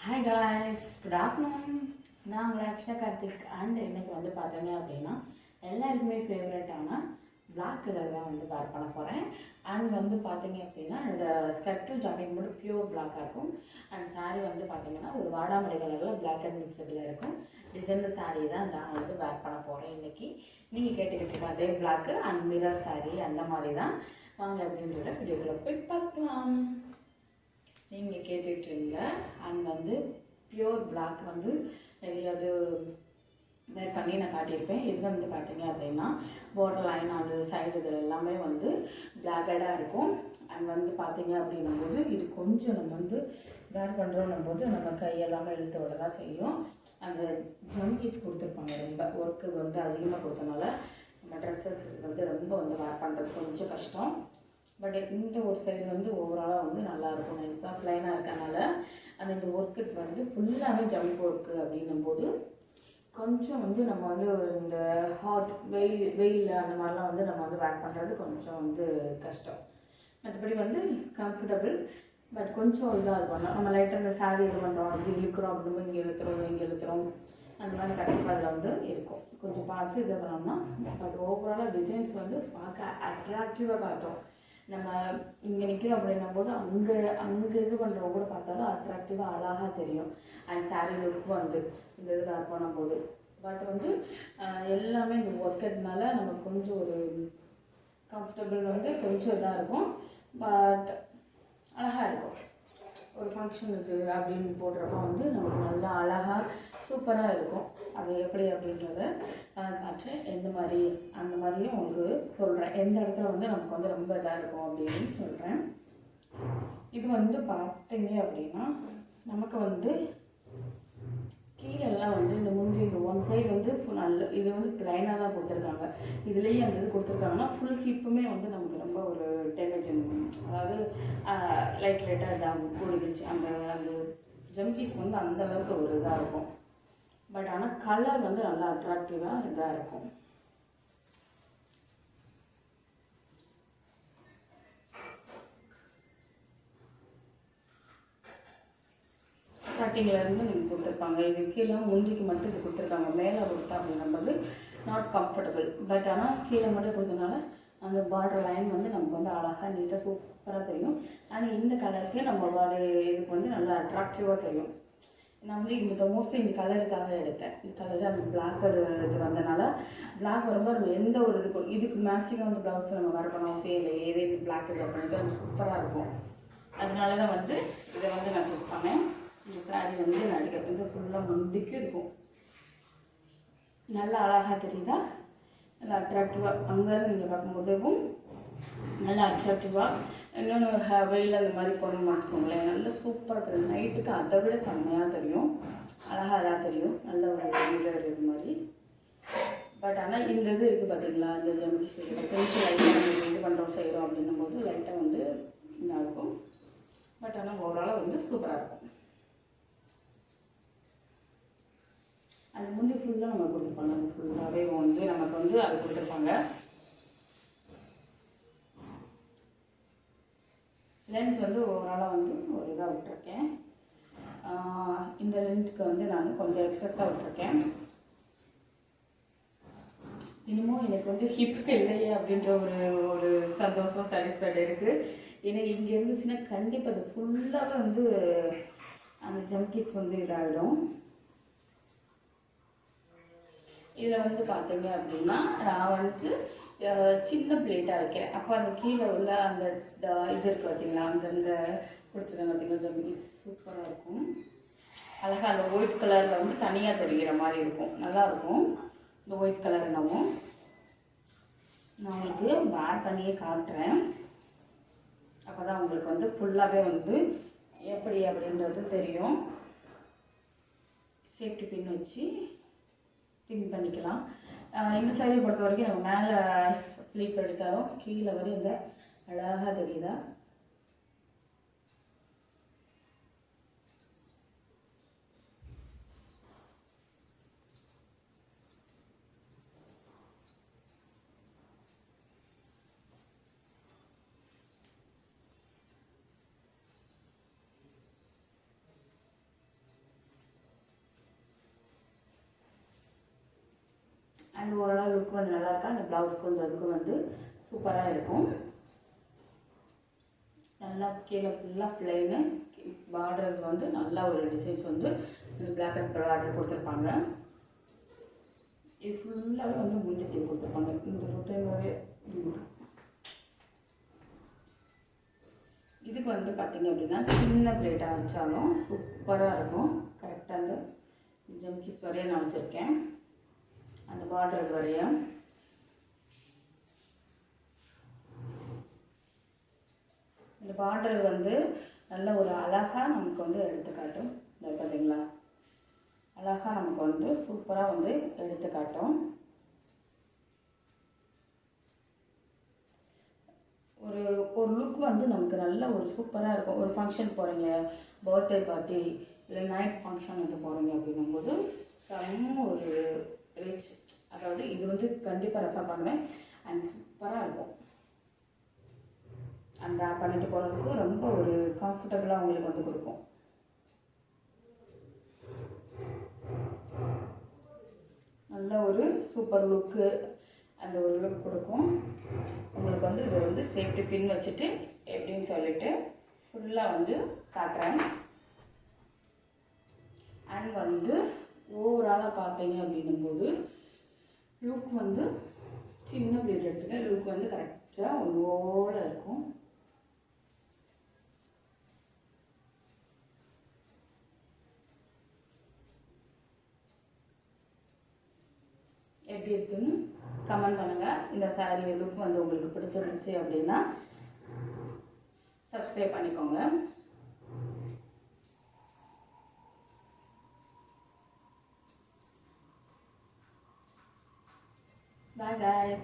Hi guys, good afternoon. நான் உங்களை Akshaya Karthik. And இன்றைக்கி வந்து பார்த்தீங்க அப்படின்னா எல்லாருக்குமே ஃபேவரட்டான பிளாக் கலர் தான் வந்து வேர் பண்ண போகிறேன். அண்ட் வந்து பார்த்தீங்க அப்படின்னா என்னோடய ஸ்கர்ட்டும் ஜாக்கெட் மட்டும் பியூர் பிளாக்காக இருக்கும். அண்ட் சாரீ வந்து பார்த்தீங்கன்னா ஒரு வாடாமலை கலரில் பிளாக் அண்ட் மிக்சடில் இருக்கும். டிசைனர் சாரீ தான் நான் வந்து வேர் பண்ண போகிறேன் இன்றைக்கி. நீங்கள் கேட்டுக்கிட்டு இருக்க அதே பிளாக்கு அண்ட் மிரர் சாரீ அந்த மாதிரி தான். வாங்க அப்படின்றத வீடியோக்குள்ளே போய் பார்க்கலாம். நீங்கள் கேட்டுட்ருங்க. அண்ட் வந்து பியூர் பிளாக் வந்து எதையாவது வேர் பண்ணி நான் காட்டியிருப்பேன். இது வந்து பார்த்தீங்க அப்படின்னா பார்டர் லைன் அது சைடு இது எல்லாமே வந்து பிளாக்கடாக இருக்கும். அண்ட் வந்து பார்த்தீங்க அப்படின்னும்போது இது கொஞ்சம் நம்ம வந்து வேர் பண்ணுறோன்னும் போது நம்ம கையெல்லாமே இழுத்து விட தான் செய்யும். அந்த ஜம்கீஸ் கொடுத்துருப்பாங்க, ரொம்ப ஒர்க்கு வந்து அதிகமாக கொடுத்தனால நம்ம ட்ரெஸ்ஸஸ் வந்து ரொம்ப வந்து வேர் பண்ணுறது கொஞ்சம் கஷ்டம். பட் இந்த ஒரு சைடு வந்து ஓவராலாக வந்து நல்லாயிருக்கும். நைஸாக ப்ளைனாக இருக்கனால அந்த இந்த ஒர்க்கு வந்து ஃபுல்லாகவே ஜம்ப் ஒர்க்கு அப்படின்னும் போது கொஞ்சம் வந்து நம்ம வந்து இந்த ஹாட் வெயில் அந்த மாதிரிலாம் வந்து நம்ம வந்து வேர் பண்ணுறது கொஞ்சம் வந்து கஷ்டம். மற்றபடி வந்து கம்ஃபர்டபுள். பட் கொஞ்சம் இதாக இது பண்ணோம். நம்ம லைட்டாக இந்த சாரீ இது பண்ணுறோம், அப்படி இழுக்கிறோம் அப்படின்னு இங்கே இழுத்துறோம் அந்த மாதிரி கண்டிப்பாக அதில் வந்து இருக்கும். கொஞ்சம் பார்த்து இது பண்ணோம்னா. பட் ஓவராலாக டிசைன்ஸ் வந்து பார்க்க அட்ராக்டிவாக காட்டும். நம்ம இங்கே நிற்கிறோம் அப்படின்னும் போது அங்கே இது பண்ணுறவங்க கூட பார்த்தாலும் அட்ராக்டிவாக அழகாக தெரியும். அண்ட் சாரீ லுக் வந்து இந்த இது வேர் பண்ணும்போது பட் வந்து எல்லாமே இந்த ஒர்க்கிறதுனால நமக்கு கொஞ்சம் ஒரு கம்ஃபர்டபுள் வந்து கொஞ்சம் இதாக இருக்கும். பட் அழகாக இருக்கும். ஒரு ஃபங்க்ஷனுக்கு அப்படின்னு போடுறப்போ வந்து நமக்கு நல்லா அழகாக சூப்பராக இருக்கும். அது எப்படி அப்படின்றத காட்டுறேன். எந்த மாதிரி அந்த மாதிரியும் உங்களுக்கு சொல்கிறேன். எந்த இடத்துல வந்து நமக்கு வந்து ரொம்ப இதாக இருக்கும் அப்படின்னு சொல்கிறேன். இது வந்து பார்த்தீங்க அப்படின்னா நமக்கு வந்து கீழெல்லாம் வந்து இந்த முந்தி இந்த ஒன் சைடு வந்து நல்ல இது வந்து ப்ளைனாக தான் கொடுத்துருக்காங்க. இதுலேயும் அந்த இது கொடுத்துருக்காங்கன்னா ஃபுல் ஹிப்புமே வந்து நமக்கு ரொம்ப ஒரு டேமேஜ், அதாவது லைட்டாக இதாக கூடிடுச்சு. அந்த ஜம்கீஸ் வந்து அந்தளவுக்கு ஒரு இதாக இருக்கும். பட் ஆனால் கலர் வந்து நல்லா அட்ராக்டிவாக இதாக இருக்கும். ஸ்டார்டிங்லேருந்து நீங்கள் கொடுத்துருப்பாங்க. இது கீழே முந்திக்கு மட்டும் இது கொடுத்துருக்காங்க. மேலே கொடுத்தா அப்படின்னும்போது நாட் கம்ஃபர்டபுள். பட் ஆனால் கீழே மட்டும் கொடுத்தனால அந்த பார்டர் லைன் வந்து நமக்கு வந்து அழகாக நீட்டாக சூப்பராக தெரியும். ஆனால் இந்த கலருக்கு நம்ம பாடி இதுக்கு வந்து நல்லா அட்ராக்டிவாக தெரியும். நான் வந்து இந்த மோஸ்ட்லி இந்த கலருக்காக எடுத்தேன். இந்த கலரு அந்த பிளாக் இது வந்தனால பிளாக் வரும்போது நம்ம எந்த ஒரு இதுக்கு மேட்சிங்காக வந்து ப்ளவுஸ் நம்ம வர பண்ண அவசியம் இல்லை. ஏதே இது பிளாக் இது பண்ணிட்டு அது சூப்பராக இருக்கும். அதனால தான் வந்து இதை வந்து நான் சூஸ் பண்ணேன். இந்த சாரீ வந்து நான் எடுக்கிறது வந்து ஃபுல்லாக முந்திக்கு இருக்கும். நல்லா அழகாக தெரியுதா, நல்லா அட்ராக்டிவாக அங்கேருந்து நீங்கள் பார்க்கும்போதும் நல்லா அட்ராக்டிவாக. இன்னொன்று வெயில் அந்த மாதிரி போட மாட்டுக்கோங்களேன், நல்லா சூப்பராக தெரியும். நைட்டுக்கு அதை விட செம்மையாக தெரியும், அழகாக அதாக தெரியும். நல்ல ஒரு மிரர் இது மாதிரி. பட் ஆனால் இந்த இது இருக்குது பார்த்தீங்களா, இந்த ஜம்கி செய்கிறோம் கொஞ்சம் லைட்டாக நம்ம இது பண்ணுறோம் செய்கிறோம் அப்படின்னும் போது லைட்டாக வந்து இதாக இருக்கும். பட் ஆனால் ஓவராலாக வந்து சூப்பராக இருக்கும். அது முந்தி ஃபுல்லாக நம்ம கொடுத்துருப்பாங்க. அது ஃபுல்லாகவே வந்து நமக்கு வந்து அது கொடுத்துருப்பாங்க. லென்த் வந்து ஓவராலாக வந்து ஒரு இதாக விட்டுருக்கேன். இந்த லென்த்துக்கு வந்து நான் கொஞ்சம் எக்ஸஸாக விட்டுருக்கேன். இன்னமும் எனக்கு வந்து ஹிப் இல்லையே அப்படின்ற ஒரு சந்தோஷம் சாட்டிஸ்ஃபைடு இருக்குது. ஏன்னா இங்கே இருந்துச்சுன்னா கண்டிப்பாக அது ஃபுல்லாகவே வந்து அந்த ஜம்கீஸ் வந்து இதாகிடும். இதில் வந்து பார்த்தீங்க அப்படின்னா நான் வந்து சின்ன பிளேட்டாக வைக்கிறேன். அப்போ அந்த கீழே உள்ள அந்த இது இருக்குது பார்த்தீங்களா, அந்தந்த கொடுத்துருங்க பார்த்தீங்களா, ஜம்கீஸ் சூப்பராக இருக்கும். அழகாக அந்த ஒயிட் கலரில் வந்து தனியாக தெரிகிற மாதிரி இருக்கும், நல்லாயிருக்கும். இந்த ஒயிட் கலர் என்னவோ நான் உங்களுக்கு வேர் பண்ணியே காட்டுறேன். அப்போ தான் உங்களுக்கு வந்து ஃபுல்லாகவே வந்து எப்படி அப்படின்றது தெரியும். சேஃப்டி பின் வச்சு பின் பண்ணிக்கலாம். இந்த சைடை பொறுத்த வரைக்கும் நம்ம மேலே ஃப்ளீப் எடுத்தாலும் கீழே வரை இந்த அழகாக தெரியுதா. அண்ட் ஓரளவு லுக் வந்து நல்லாயிருக்கா. அந்த ப்ளவுஸ்க்கு வந்து அதுக்கும் வந்து சூப்பராக இருக்கும். நல்லா கீழே ஃபுல்லாக ப்ளைனு, பார்டர்ஸ் வந்து நல்லா ஒரு டிசைன்ஸ் வந்து இந்த பிளாக் அண்ட் பார்டர் கொடுத்துருப்பாங்க. இது ஃபுல்லாகவே வந்து முடிஞ்சு கொடுத்துருப்பாங்க. இந்த ரொட்டேனாகவே இதுக்கு வந்து பார்த்திங்க அப்படின்னா சின்ன பிளேட்டாக வச்சாலும் சூப்பராக இருக்கும். கரெக்டாக அந்த ஜம்கிஸ் வரைய நான் வச்சுருக்கேன். அந்த பார்டர் வரைய இந்த பார்டர் வந்து நல்ல ஒரு அழகாக நமக்கு வந்து எடுத்துக்காட்டும். இந்த பார்த்தீங்களா, அழகாக நமக்கு வந்து சூப்பராக வந்து எடுத்துக்காட்டும். ஒரு ஒரு லுக் வந்து நமக்கு நல்ல ஒரு சூப்பராக இருக்கும். ஒரு ஃபங்க்ஷன் போகிறீங்க, பர்த்டே பார்ட்டி இல்லை நைட் ஃபங்க்ஷன் வந்து போகிறீங்க அப்படின்னும்போது செம்ம ஒரு ரிச், அதாவது இது வந்து கண்டிப்பாக ரெஃபர் பண்ணுவேன். அண்ட் சூப்பராக இருக்கும். அண்ட் ட்ரா பண்ணிட்டு போகிறதுக்கு ரொம்ப ஒரு கம்ஃபர்டபுளாக உங்களுக்கு வந்து கொடுக்கும். நல்ல ஒரு சூப்பர் லுக்கு, அந்த ஒரு லுக் கொடுக்கும் உங்களுக்கு. வந்து இதை வந்து சேஃப்டி பின் வச்சுட்டு எப்படின்னு சொல்லிட்டு ஃபுல்லாக வந்து காட்டுறேன். அண்ட் வந்து ஓவராலாக பார்த்தீங்க அப்படின்னும்போது லுக் வந்து சின்ன பிளேட் எடுத்துக்க, லுக் வந்து கரெக்டாக ஒரு ஓட இருக்கும். எப்படி இருக்குன்னு கமெண்ட் பண்ணுங்கள். இந்த சாரீ லுக் வந்து உங்களுக்கு பிடிச்சிருந்துச்சு அப்படின்னா சப்ஸ்கிரைப் பண்ணிக்கோங்க. Bye guys.